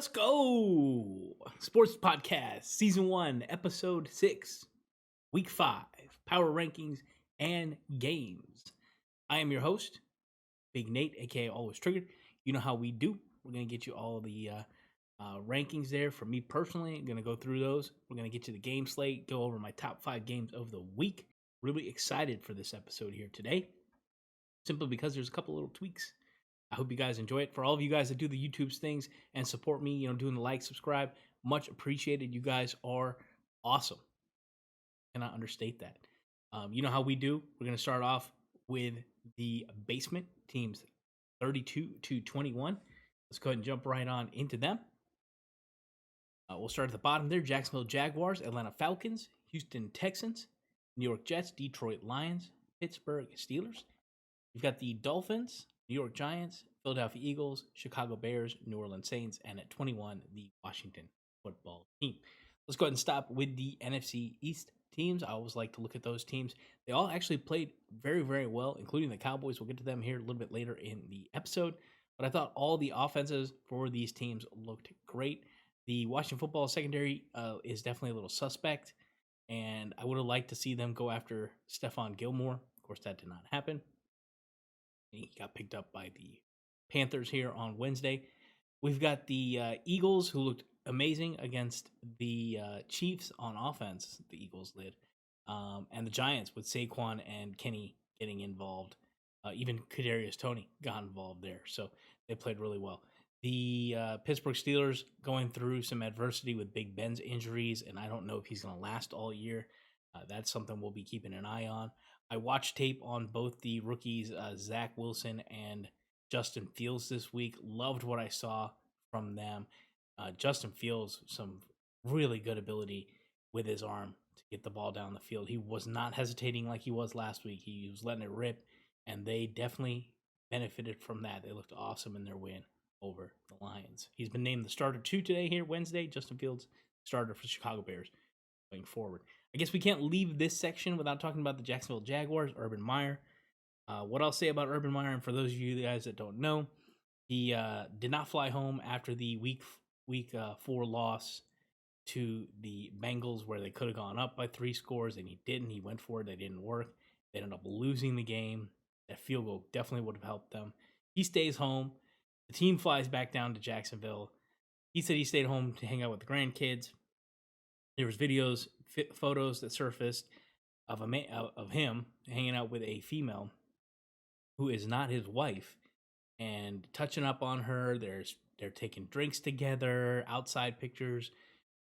Let's go. Sports Podcast, Season 1, Episode 6, Week 5, Power Rankings and Games. I am your host, Big Nate, aka Always Triggered. You know how we do. We're going to get you all the rankings there. For me personally, I'm going to go through those. We're going to get you the game slate, go over my top 5 games of the week. Really excited for this episode here today, simply because there's a couple little tweaks. I hope you guys enjoy it. For all of you guys that do the YouTube's things and support me, doing the like, subscribe, much appreciated. You guys are awesome. Cannot understate that. You know how we do. We're going to start off with the basement teams 32 to 21. Let's go ahead and jump right on into them. We'll start at the bottom there. Jacksonville Jaguars, Atlanta Falcons, Houston Texans, New York Jets, Detroit Lions, Pittsburgh Steelers. You've got the Dolphins, New York Giants, Philadelphia Eagles, Chicago Bears, New Orleans Saints, and at 21, the Washington football team. Let's go ahead and stop with the NFC East teams. I always like to look at those teams. They all actually played very, very well, including the Cowboys. We'll get to them here a little bit later in the episode. But I thought all the offenses for these teams looked great. The Washington football secondary is definitely a little suspect, and I would have liked to see them go after Stephon Gilmore. Of course, that did not happen. He got picked up by the Panthers here on Wednesday. We've got the Eagles, who looked amazing against the Chiefs on offense. The Eagles did. And the Giants with Saquon and Kenny getting involved. Even Kadarius Toney got involved there. So they played really well. The Pittsburgh Steelers going through some adversity with Big Ben's injuries, and I don't know if he's going to last all year. That's something we'll be keeping an eye on. I watched tape on both the rookies, Zach Wilson and Justin Fields this week. Loved what I saw from them. Justin Fields, some really good ability with his arm to get the ball down the field. He was not hesitating like he was last week. He was letting it rip, and they definitely benefited from that. They looked awesome in their win over the Lions. He's been named the starter 2 today here, Wednesday. Justin Fields, starter for the Chicago Bears going forward. I guess we can't leave this section without talking about the Jacksonville Jaguars, Urban Meyer. What I'll say about Urban Meyer, and for those of you guys that don't know, he did not fly home after the week 4 loss to the Bengals, where they could have gone up by 3 scores, and he didn't. He went for it. It didn't work. They ended up losing the game. That field goal definitely would have helped them. He stays home. The team flies back down to Jacksonville. He said he stayed home to hang out with the grandkids. There was videos, photos that surfaced of him hanging out with a female who is not his wife and touching up on her. They're taking drinks together, outside pictures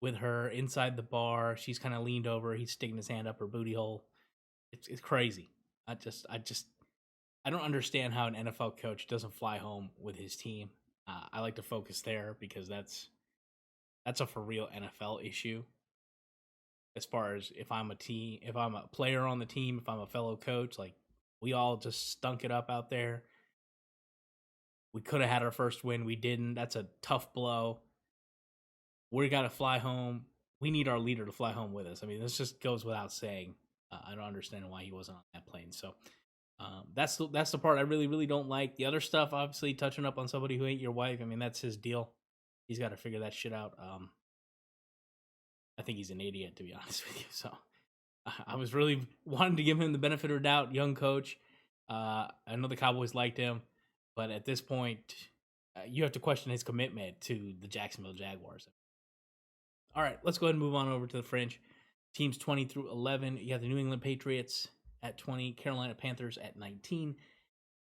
with her inside the bar. She's kind of leaned over. He's sticking his hand up her booty hole. It's crazy. I don't understand how an NFL coach doesn't fly home with his team. I like to focus there because that's a for real NFL issue. As far as if I'm a player on the team, if I'm a fellow coach, like, we all just stunk it up out there. We could have had our first win. We didn't. That's a tough blow. We got to fly home. We need our leader to fly home with us. I mean, this just goes without saying. I don't understand why he wasn't on that plane. So that's the part I really, really don't like. The other stuff, obviously, touching up on somebody who ain't your wife, I mean, that's his deal. He's got to figure that shit out. I think he's an idiot, to be honest with you. So I was really wanting to give him the benefit of the doubt, young coach. I know the Cowboys liked him, but at this point, you have to question his commitment to the Jacksonville Jaguars. All right, let's go ahead and move on over to the Fringe. Teams 20 through 11. You have the New England Patriots at 20, Carolina Panthers at 19,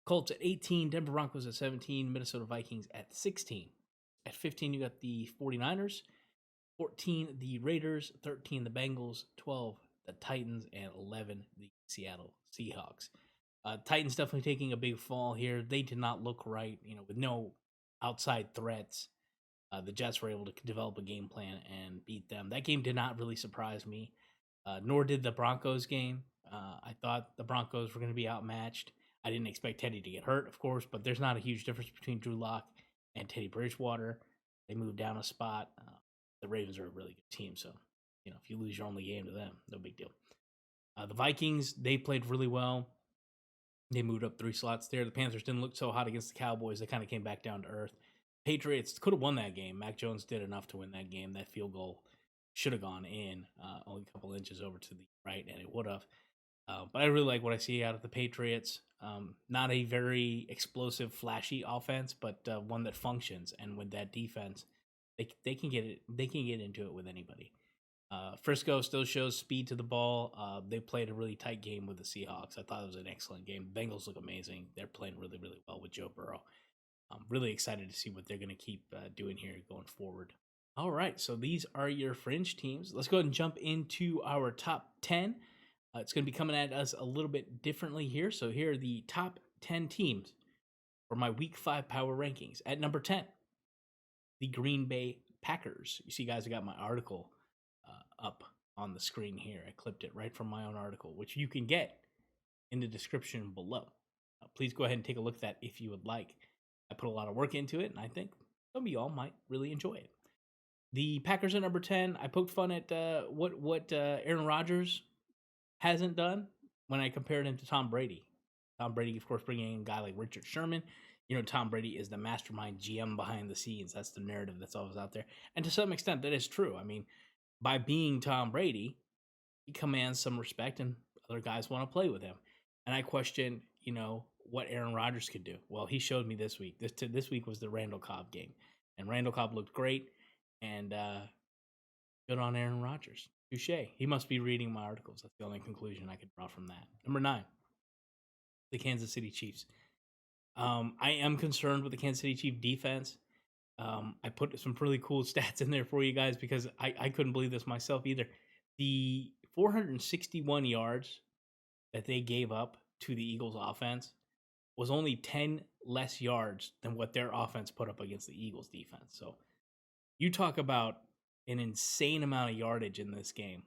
Colts at 18, Denver Broncos at 17, Minnesota Vikings at 16. At 15, you got the 49ers, 14, the Raiders, 13, the Bengals, 12, the Titans, and 11, the Seattle Seahawks. Titans definitely taking a big fall here. They did not look right, with no outside threats. The Jets were able to develop a game plan and beat them. That game did not really surprise me, nor did the Broncos game. I thought the Broncos were going to be outmatched. I didn't expect Teddy to get hurt, of course, but there's not a huge difference between Drew Lock and Teddy Bridgewater. They moved down a spot. The Ravens are a really good team, so if you lose your only game to them, no big deal. The Vikings, they played really well. They moved up 3 slots there. The Panthers didn't look so hot against the Cowboys. They kind of came back down to earth. Patriots could have won that game. Mac Jones did enough to win that game. That field goal should have gone in, only a couple inches over to the right, and it would have. But I really like what I see out of the Patriots. Not a very explosive, flashy offense, but one that functions. And with that defense, they can get it. They can get into it with anybody. Frisco still shows speed to the ball. They played a really tight game with the Seahawks. I thought it was an excellent game. Bengals look amazing. They're playing really, really well with Joe Burrow. I'm really excited to see what they're going to keep doing here going forward. All right, so these are your fringe teams. Let's go ahead and jump into our top 10. It's going to be coming at us a little bit differently here. So here are the top 10 teams for my Week 5 power rankings. At number 10, the Green Bay Packers. You see, guys, I got my article up on the screen here. I clipped it right from my own article, which you can get in the description below. Please go ahead and take a look at that if you would like. I put a lot of work into it, and I think some of y'all might really enjoy it. The Packers at number 10. I poked fun at what Aaron Rodgers hasn't done when I compared him to Tom Brady. Tom Brady, of course, bringing in a guy like Richard Sherman. You know, Tom Brady is the mastermind GM behind the scenes. That's the narrative that's always out there. And to some extent, that is true. I mean, by being Tom Brady, he commands some respect, and other guys want to play with him. And I question, what Aaron Rodgers could do. Well, he showed me this week. This week was the Randall Cobb game, and Randall Cobb looked great. And good on Aaron Rodgers. Touche. He must be reading my articles. That's the only conclusion I could draw from that. Number 9, the Kansas City Chiefs. I am concerned with the Kansas City Chiefs defense. I put some really cool stats in there for you guys because I couldn't believe this myself either. The 461 yards that they gave up to the Eagles offense was only 10 less yards than what their offense put up against the Eagles defense. So you talk about an insane amount of yardage in this game.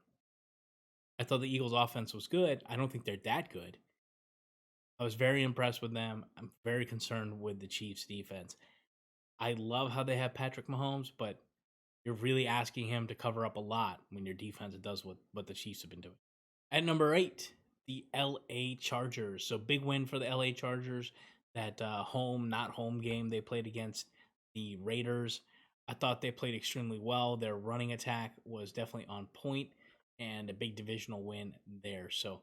I thought the Eagles offense was good. I don't think they're that good. I was very impressed with them. I'm very concerned with the Chiefs defense. I love how they have Patrick Mahomes, but you're really asking him to cover up a lot when your defense does what the Chiefs have been doing. At number 8, the LA Chargers. So big win for the LA Chargers. That home, not home game they played against the Raiders. I thought they played extremely well. Their running attack was definitely on point, and a big divisional win there. So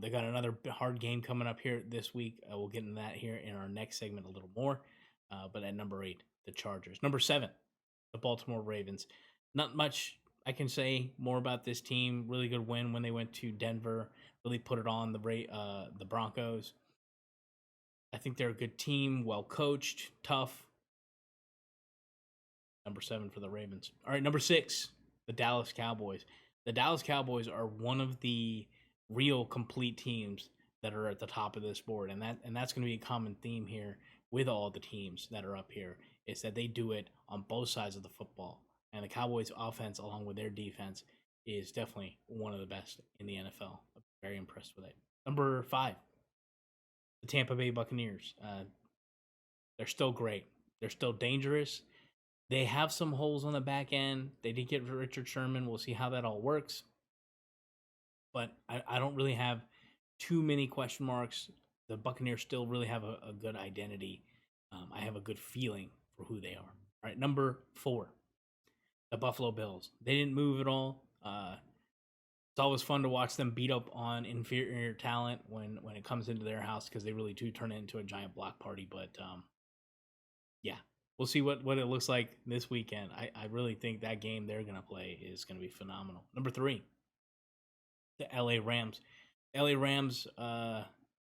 they got another hard game coming up here this week. We'll get into that here in our next segment a little more. But at number 8, the Chargers. Number 7, the Baltimore Ravens. Not much I can say more about this team. Really good win when they went to Denver. Really put it on the Broncos. I think they're a good team, well coached, tough. Number 7 for the Ravens. All right, number 6, the Dallas Cowboys. The Dallas Cowboys are one of the real complete teams that are at the top of this board, and that's going to be a common theme here with all the teams that are up here, is that they do it on both sides of the football. And the Cowboys' offense, along with their defense, is definitely one of the best in the NFL. I'm very impressed with it. Number 5, the Tampa Bay Buccaneers. They're still great. They're still dangerous. They have some holes on the back end. They did get Richard Sherman. We'll see how that all works. But I don't really have too many question marks. The Buccaneers still really have a good identity. I have a good feeling for who they are. All right, number 4, the Buffalo Bills. They didn't move at all. It's always fun to watch them beat up on inferior talent when it comes into their house, because they really do turn it into a giant block party. But yeah, we'll see what it looks like this weekend. I really think that game they're going to play is going to be phenomenal. Number 3, the LA Rams. LA Rams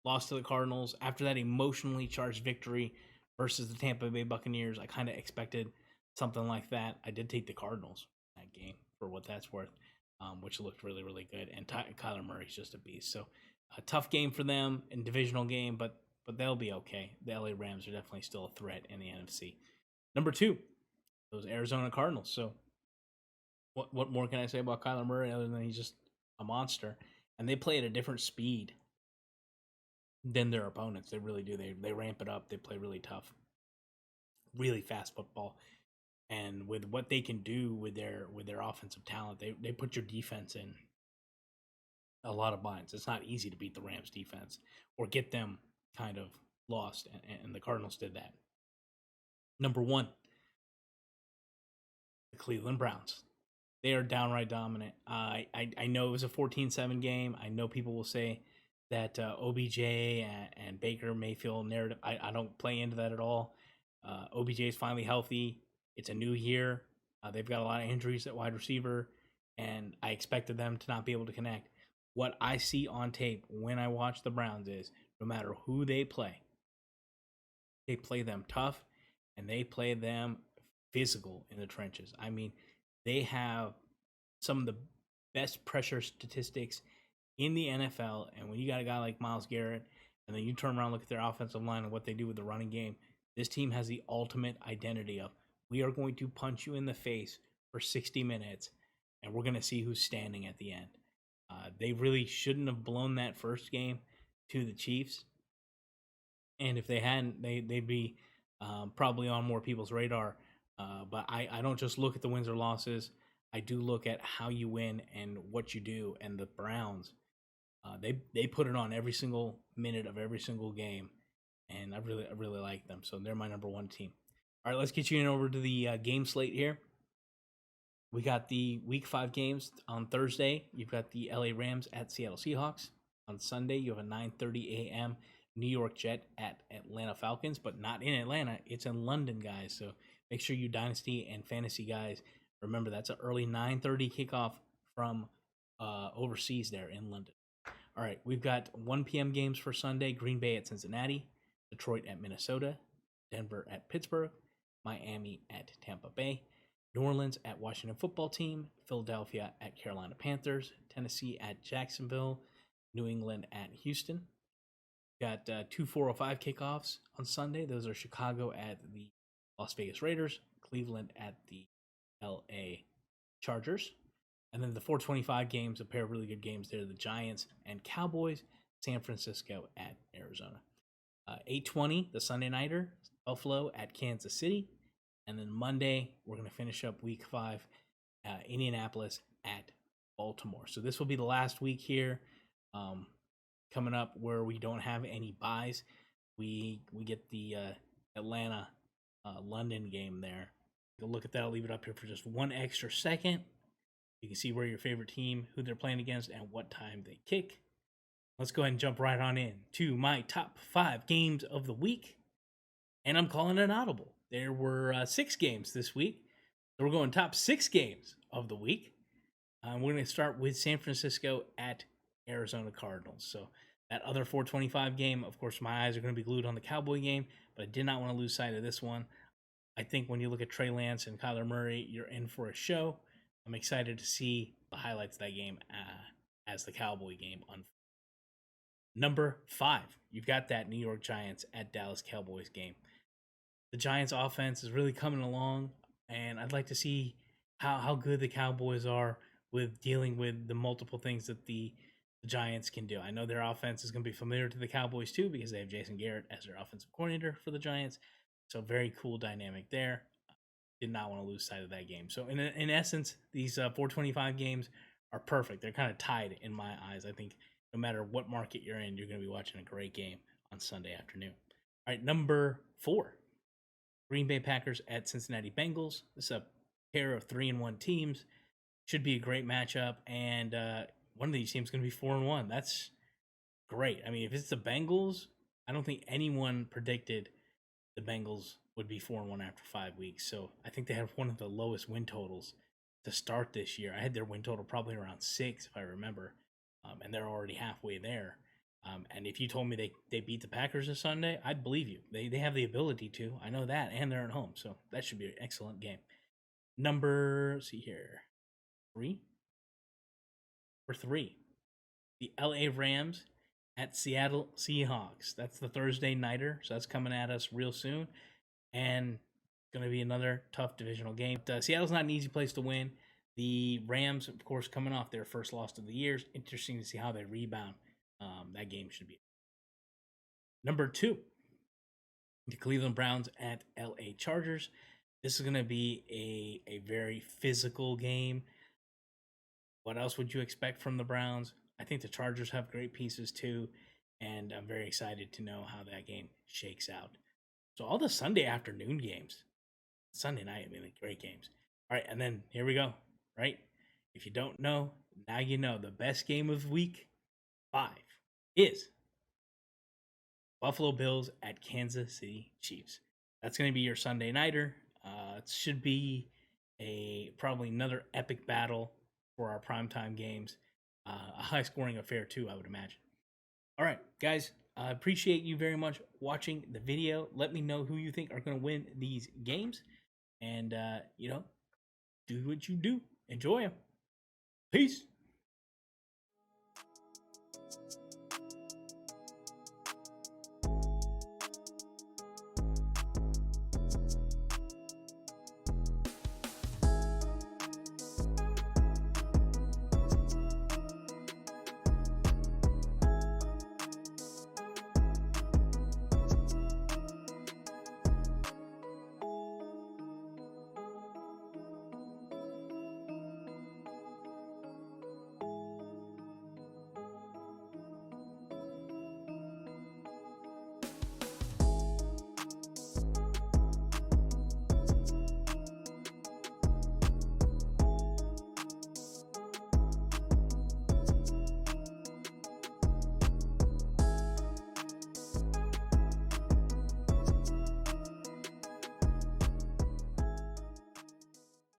lost to the Cardinals after that emotionally charged victory versus the Tampa Bay Buccaneers. I kind of expected something like that. I did take the Cardinals in that game for what that's worth, which looked really, really good. And Kyler Murray's just a beast. So a tough game for them, in divisional game, but they'll be okay. The LA Rams are definitely still a threat in the NFC. Number 2, those Arizona Cardinals. So what more can I say about Kyler Murray other than he's just a monster? And they play at a different speed than their opponents. They really do. They ramp it up. They play really tough, really fast football. And with what they can do with their offensive talent, they put your defense in a lot of binds. It's not easy to beat the Rams defense or get them kind of lost, and the Cardinals did that. Number 1, The Cleveland Browns. They are downright dominant. I know it was a 14-7 game. I know people will say that OBJ and Baker Mayfield narrative. I don't play into that at all. OBJ is finally healthy. It's a new year. They've got a lot of injuries at wide receiver, and I expected them to not be able to connect. What I see on tape when I watch the Browns is no matter who they play them tough and they play them physical in the trenches. I mean, they have some of the best pressure statistics in the NFL. And when you got a guy like Myles Garrett, and then you turn around and look at their offensive line and what they do with the running game, this team has the ultimate identity of we are going to punch you in the face for 60 minutes, and we're going to see who's standing at the end. They really shouldn't have blown that first game to the Chiefs. And if they hadn't, they'd be probably on more people's radar. But I don't just look at the wins or losses. I do look at how you win and what you do. And the Browns, they put it on every single minute of every single game, and I really like them. So they're my number one team. All right, let's get you in over to the game slate here. We got the Week 5 games on Thursday. You've got the LA Rams at Seattle Seahawks. On Sunday, you have a 9:30 a.m. New York Jet at Atlanta Falcons, but not in Atlanta. It's in London, guys. So make sure you Dynasty and Fantasy guys remember that's an early 9:30 kickoff from overseas there in London. All right, we've got 1 p.m. games for Sunday. Green Bay at Cincinnati, Detroit at Minnesota, Denver at Pittsburgh, Miami at Tampa Bay, New Orleans at Washington Football Team, Philadelphia at Carolina Panthers, Tennessee at Jacksonville, New England at Houston. Got 2 4:05 kickoffs on Sunday. Those are Chicago at the Las Vegas Raiders, Cleveland at the LA Chargers. And then the 4:25 games, a pair of really good games there, the Giants and Cowboys, San Francisco at Arizona. 8:20, the Sunday Nighter, Buffalo at Kansas City. And then Monday, we're going to finish up Week 5, Indianapolis at Baltimore. So this will be the last week here coming up where we don't have any buys. We get the Atlanta London game there. Take a look at that. I'll leave it up here for just one extra second. You can see where your favorite team, who they're playing against, and what time they kick. Let's go ahead and jump right on in to my top 5 games of the week. And I'm calling it audible. There were 6 games this week. So we're going top 6 games of the week. We're going to start with San Francisco at Arizona Cardinals. So that other 4:25 game, of course, my eyes are going to be glued on the Cowboy game, but I did not want to lose sight of this one. I think when you look at Trey Lance and Kyler Murray, you're in for a show. I'm excited to see the highlights of that game as the Cowboy game unfolds. Number 5, you've got that New York Giants at Dallas Cowboys game. The Giants offense is really coming along, and I'd like to see how good the Cowboys are with dealing with the multiple things that the Giants can do. I know their offense is going to be familiar to the Cowboys too because they have Jason Garrett as their offensive coordinator for the Giants. So very cool dynamic there. Did not want to lose sight of that game. So in essence, these 4:25 games are perfect. They're kind of tied in my eyes. I think no matter what market you're in, you're going to be watching a great game on Sunday afternoon. All right, number 4, Green Bay Packers at Cincinnati Bengals. This is a pair of 3-1 teams. Should be a great matchup, and one of these teams is going to be 4-1. That's great. I mean, if it's the Bengals, I don't think anyone predicted the Bengals would be 4-1 after 5 weeks. So I think they have one of the lowest win totals to start this year. I had their win total probably around 6, if I remember, and they're already halfway there. And if you told me they beat the Packers this Sunday, I'd believe you. They have the ability to. I know that, and they're at home, so that should be an excellent game. Number 3. For 3, the LA Rams at Seattle Seahawks. That's the Thursday nighter, so that's coming at us real soon. And it's going to be another tough divisional game. But, Seattle's not an easy place to win. The Rams, of course, coming off their first loss of the year. Interesting to see how they rebound. That game should be. Number 2, the Cleveland Browns at LA Chargers. This is going to be a very physical game. What else would you expect from the Browns? I think the Chargers have great pieces too, and I'm very excited to know how that game shakes out. So all the Sunday afternoon games, Sunday night, I mean, great games. All right, and then here we go. Right, if you don't know, now you know. The best game of week 5 is Buffalo Bills at Kansas City Chiefs. That's going to be your Sunday nighter. It should be probably another epic battle for our primetime games. A high scoring affair too, I would imagine. All right, guys, I appreciate you very much watching the video. Let me know who you think are going to win these games, and do what you do. Enjoy them. Peace.